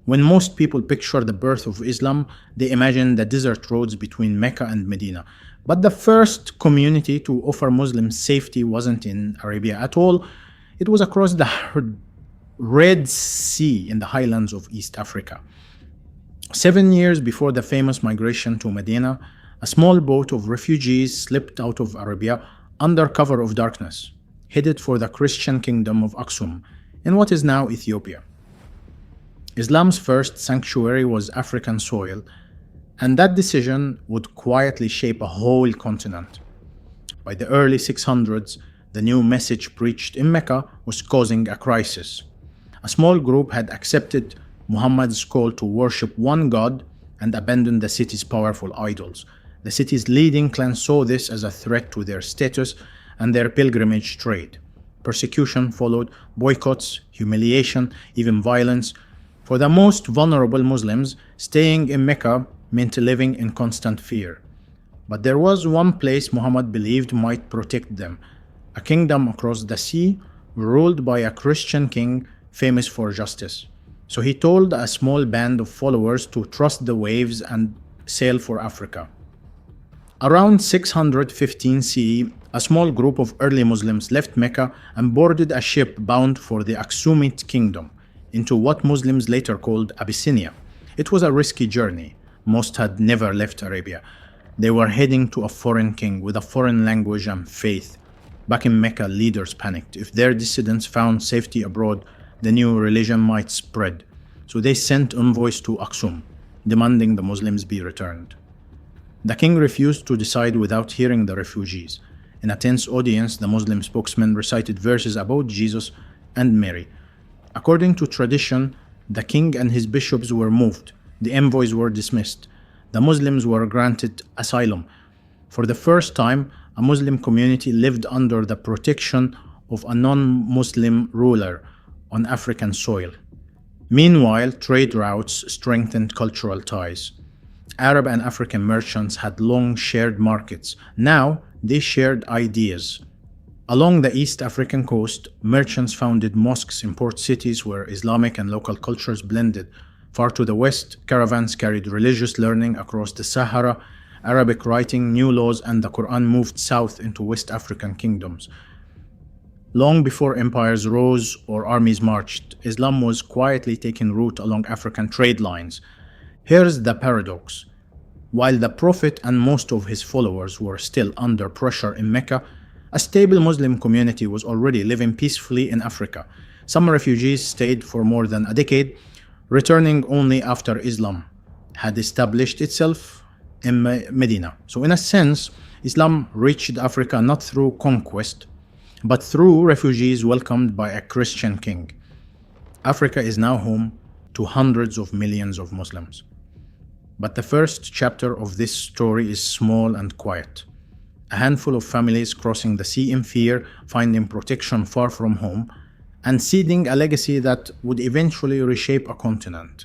When most people picture the birth of Islam, they imagine the desert roads between Mecca and Medina. But the first community to offer Muslims safety wasn't in Arabia at all. It was across the Red Sea in the highlands of East Africa. 7 years before the famous migration to Medina, a small boat of refugees slipped out of Arabia under cover of darkness, headed for the Christian kingdom of Aksum in what is now Ethiopia. Islam's first sanctuary was African soil, and that decision would quietly shape a whole continent. By the early 600s, the new message preached in Mecca was causing a crisis. A small group had accepted Muhammad's call to worship one God and abandon the city's powerful idols. The city's leading clan saw this as a threat to their status and their pilgrimage trade. Persecution followed, boycotts, humiliation, even violence. For the most vulnerable Muslims, staying in Mecca meant living in constant fear. But there was one place Muhammad believed might protect them, a kingdom across the sea ruled by a Christian king famous for justice. So he told a small band of followers to trust the waves and sail for Africa. Around 615 CE, a small group of early Muslims left Mecca and boarded a ship bound for the Aksumite kingdom, into what Muslims later called Abyssinia. It was a risky journey. Most had never left Arabia. They were heading to a foreign king with a foreign language and faith. Back in Mecca, leaders panicked. If their dissidents found safety abroad, the new religion might spread. So they sent envoys to Aksum, demanding the Muslims be returned. The king refused to decide without hearing the refugees. In a tense audience, the Muslim spokesman recited verses about Jesus and Mary. According to tradition, the king and his bishops were moved. The envoys were dismissed. The Muslims were granted asylum. For the first time, a Muslim community lived under the protection of a non-Muslim ruler on African soil. Meanwhile, trade routes strengthened cultural ties. Arab and African merchants had long shared markets. Now, they shared ideas. Along the East African coast, merchants founded mosques in port cities where Islamic and local cultures blended. Far to the west, caravans carried religious learning across the Sahara, Arabic writing, new laws, and the Quran moved south into West African kingdoms. Long before empires rose or armies marched, Islam was quietly taking root along African trade lines. Here's the paradox. While the Prophet and most of his followers were still under pressure in Mecca, a stable Muslim community was already living peacefully in Africa. Some refugees stayed for more than a decade, returning only after Islam had established itself in Medina. So in a sense, Islam reached Africa not through conquest, but through refugees welcomed by a Christian king. Africa is now home to hundreds of millions of Muslims. But the first chapter of this story is small and quiet. A handful of families crossing the sea in fear, finding protection far from home, and seeding a legacy that would eventually reshape a continent.